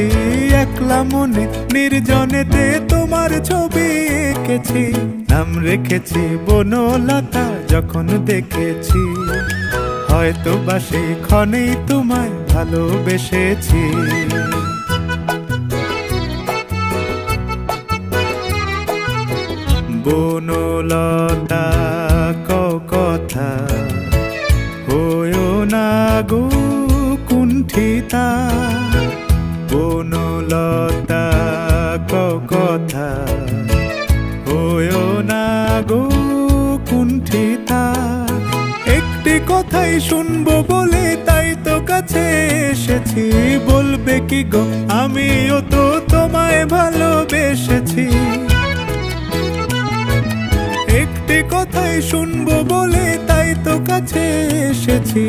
এসেছি একলা মনে নির্জনেতে তোমার ছবি এঁকেছি, নাম রেখেছি বনলতা যখন দেখেছি, হয়তো বা সেই ক্ষণেই তোমায় ভালোবেসেছি। বনলতা কথা হয়ো না গো কুণ্ঠিতা, বনলতা কথা হয়ো না গো কুণ্ঠিতা। একটি কথাই শুনবো বলে তাই তো কাছে এসেছি, বলবে কি গো আমিও তো তোমায় ভালোবেসেছি। একটি কথাই শুনবো বলে তাই তো কাছে এসেছি।